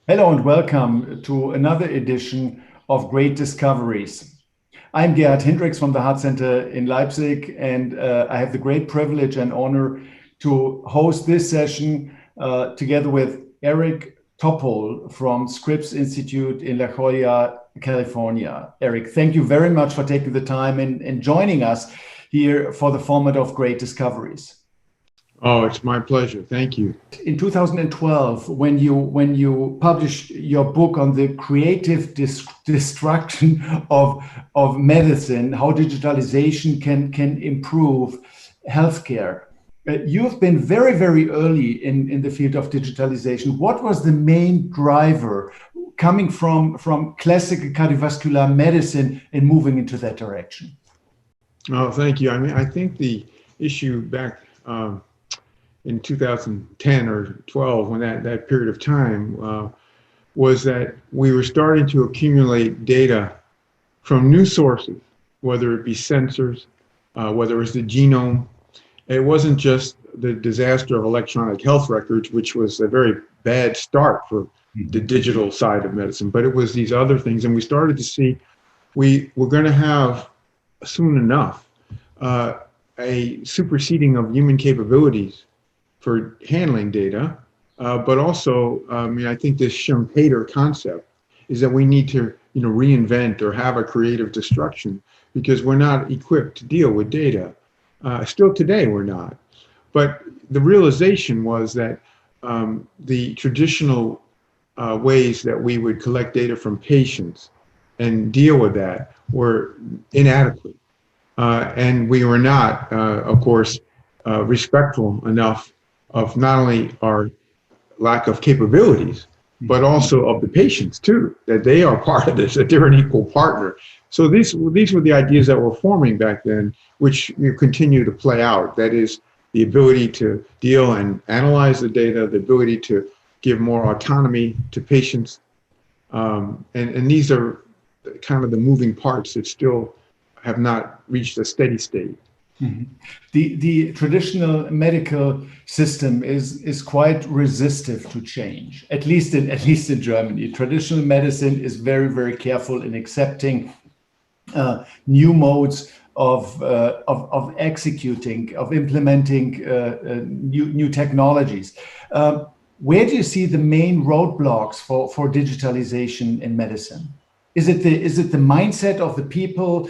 Hello and welcome to another edition of Great Discoveries. I'm Gerhard Hindricks from the Heart Center in Leipzig, and I have the great privilege and honor to host this session together with Eric Topol from Scripps Institute in La Jolla, California. Eric, thank you very much for taking the time and joining us here for the format of Great Discoveries. Oh, it's my pleasure. Thank you. In 2012, when you published your book on the creative destruction of medicine, how digitalization can improve healthcare, you've been very early in the field of digitalization. What was the main driver coming from classical cardiovascular medicine and moving into that direction? Oh, thank you. I mean, I think the issue back in 2010 or 12, when that period of time, was that we were starting to accumulate data from new sources, whether it be sensors, whether it was the genome. It wasn't just the disaster of electronic health records, which was a very bad start for the digital side of medicine, but it was these other things. And we started to see we were going to have soon enough a superseding of human capabilities for handling data, but also, I think this Schumpeter concept is that we need to, reinvent or have a creative destruction because we're not equipped to deal with data. Still today, we're not. But the realization was that the traditional ways that we would collect data from patients and deal with that were inadequate. And we were not, of course, respectful enough of not only our lack of capabilities, but also of the patients too, that they are part of this, that they're an equal partner. So these were the ideas that were forming back then, which continue to play out. That is the ability to deal and analyze the data, the ability to give more autonomy to patients. And these are kind of the moving parts that still have not reached a steady state. Mm-hmm. The traditional medical system is quite resistive to change, at least in Germany. Traditional medicine is very careful in accepting new modes of executing, of implementing new technologies. Where do you see the main roadblocks for digitalization in medicine? Is it the mindset of the people?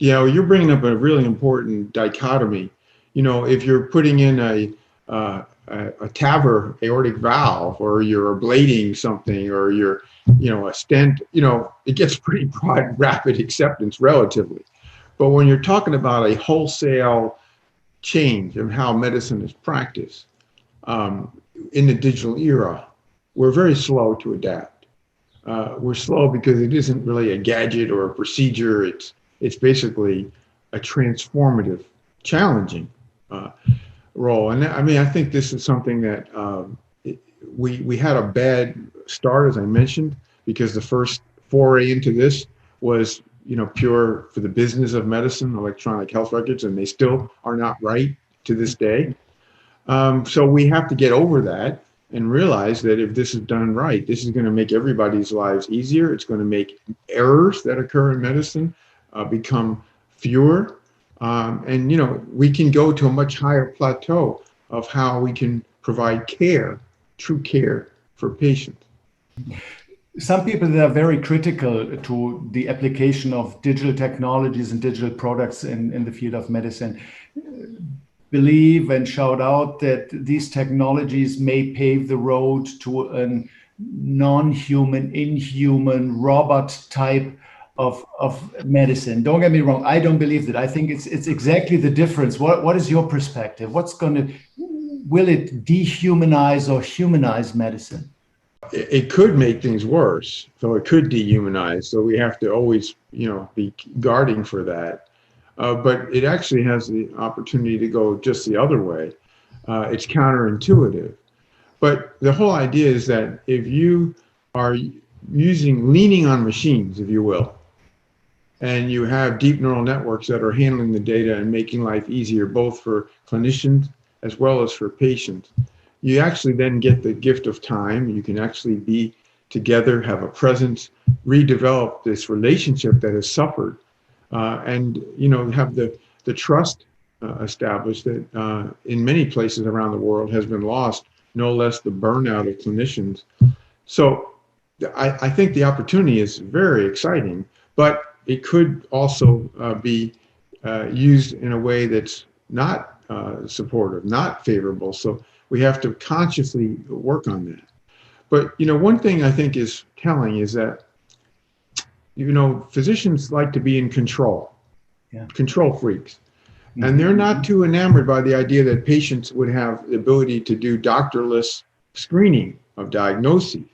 Yeah, well, you're bringing up a really important dichotomy. If you're putting in a TAVR aortic valve, or you're ablating something, or you're, a stent, it gets pretty broad, rapid acceptance relatively. But when you're talking about a wholesale change of how medicine is practiced in the digital era, we're very slow to adapt. We're slow because it isn't really a gadget or a procedure. It's basically a transformative, challenging role. And I think this is something that we had a bad start, as I mentioned, because the first foray into this was, pure for the business of medicine, electronic health records, and they still are not right to this day. So we have to get over that and realize that if this is done right, this is going to make everybody's lives easier. It's going to make errors that occur in medicine become fewer. And, we can go to a much higher plateau of how we can provide care, true care for patients. Some people that are very critical to the application of digital technologies and digital products in the field of medicine believe and shout out that these technologies may pave the road to a non-human, inhuman, robot type of medicine. Don't get me wrong. I don't believe that. I think it's exactly the difference. What is your perspective? Will it dehumanize or humanize medicine? It could make things worse. So it could dehumanize. So we have to always, be guarding for that. But it actually has the opportunity to go just the other way. It's counterintuitive. But the whole idea is that if you are leaning on machines, if you will, and you have deep neural networks that are handling the data and making life easier, both for clinicians as well as for patients, you actually then get the gift of time. You can actually be together, have a presence, redevelop this relationship that has suffered, and have the trust established that in many places around the world has been lost, no less the burnout of clinicians. So I think the opportunity is very exciting, but it could also be used in a way that's not supportive, not favorable. So we have to consciously work on that. But one thing I think is telling is that physicians like to be in control, control freaks. And they're not too enamored by the idea that patients would have the ability to do doctorless screening of diagnoses,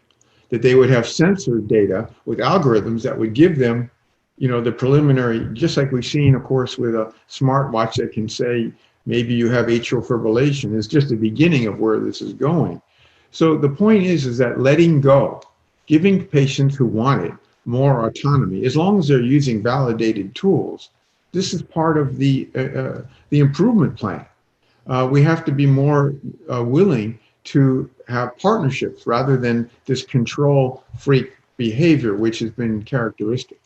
that they would have sensor data with algorithms that would give them, the preliminary, just like we've seen, of course, with a smartwatch that can say, maybe you have atrial fibrillation. It's just the beginning of where this is going. So the point is that letting go, giving patients who want it more autonomy, as long as they're using validated tools, this is part of the improvement plan. We have to be more willing to have partnerships rather than this control freak behavior, which has been characteristic.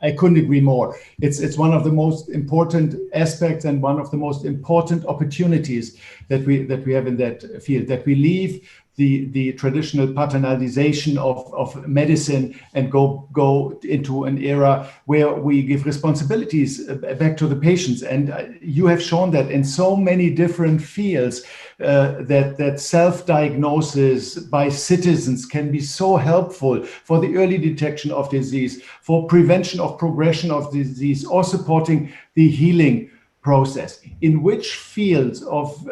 I couldn't agree more. It's one of the most important aspects and one of the most important opportunities that we have in that field, that we leave the traditional paternalization of medicine and go into an era where we give responsibilities back to the patients. And you have shown that in so many different fields, that self-diagnosis by citizens can be so helpful for the early detection of disease, for prevention of progression of disease, or supporting the healing process. In which fields of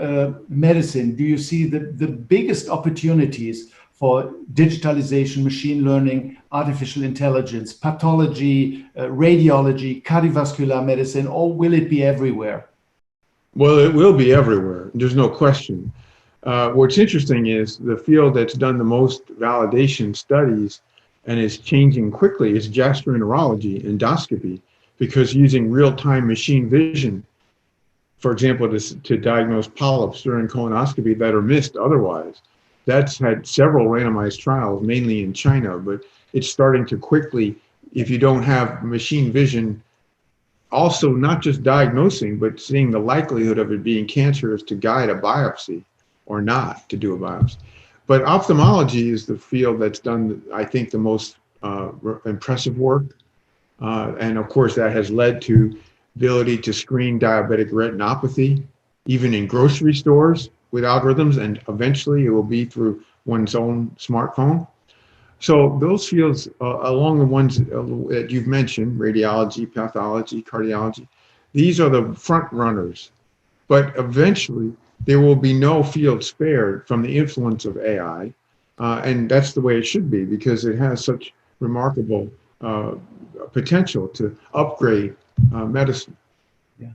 medicine do you see the biggest opportunities for digitalization, machine learning, artificial intelligence, pathology, radiology, cardiovascular medicine, or will it be everywhere? Well, it will be everywhere. There's no question. What's interesting is the field that's done the most validation studies and is changing quickly is gastroenterology, endoscopy, because using real-time machine vision, for example, to diagnose polyps during colonoscopy that are missed otherwise. That's had several randomized trials, mainly in China, but it's starting to quickly, if you don't have machine vision, also not just diagnosing, but seeing the likelihood of it being cancerous to guide a biopsy or not to do a biopsy. But ophthalmology is the field that's done, I think, the most impressive work. And of course, that has led to ability to screen diabetic retinopathy, even in grocery stores with algorithms, and eventually it will be through one's own smartphone. So those fields, along the ones that you've mentioned, radiology, pathology, cardiology, these are the front runners. But eventually, there will be no field spared from the influence of AI. And that's the way it should be, because it has such remarkable potential to upgrade medicine. Yeah.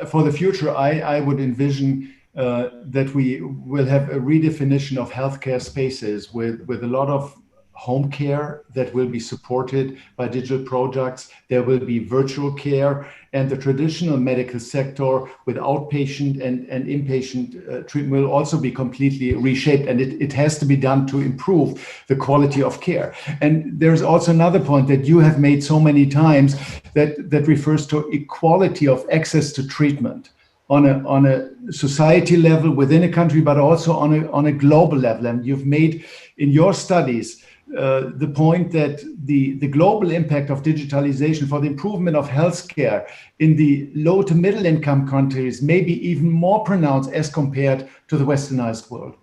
For the future, I would envision that we will have a redefinition of healthcare spaces with a lot of home care that will be supported by digital products. There will be virtual care, and the traditional medical sector with outpatient and inpatient treatment will also be completely reshaped. And it has to be done to improve the quality of care. And there's also another point that you have made so many times that refers to equality of access to treatment on a society level within a country, but also on a global level. And you've made in your studies the point that the global impact of digitalization for the improvement of healthcare in the low to middle income countries may be even more pronounced as compared to the westernized world.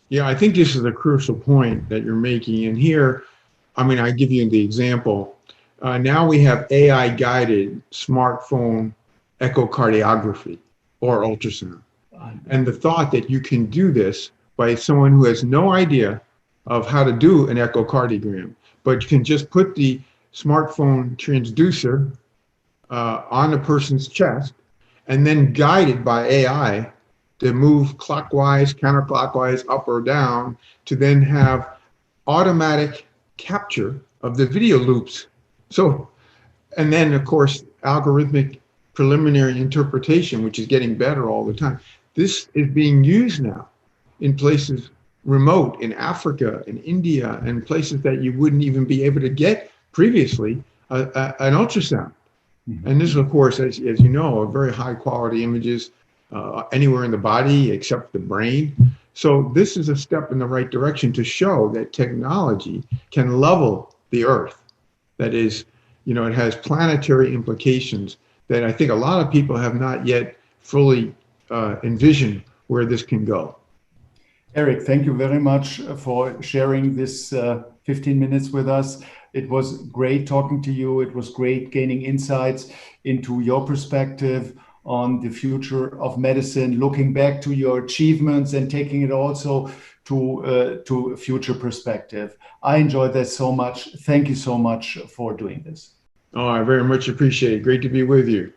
Yeah, I think this is a crucial point that you're making. And here, I give you the example. Now we have AI guided smartphone echocardiography or ultrasound. And the thought that you can do this by someone who has no idea of how to do an echocardiogram, but you can just put the smartphone transducer on a person's chest and then guide it by AI to move clockwise, counterclockwise, up or down, to then have automatic capture of the video loops. So, and then of course, algorithmic preliminary interpretation, which is getting better all the time. This is being used now in places remote, in Africa, in India, and places that you wouldn't even be able to get previously an ultrasound. And this is, of course, as you know, are very high quality images anywhere in the body except the brain. So this is a step in the right direction to show that technology can level the Earth. That is, you know, it has planetary implications that I think a lot of people have not yet fully envisioned where this can go. Eric, thank you very much for sharing this 15 minutes with us. It was great talking to you. It was great gaining insights into your perspective on the future of medicine, looking back to your achievements and taking it also to future perspective. I enjoyed that so much. Thank you so much for doing this. Oh, I very much appreciate it. Great to be with you.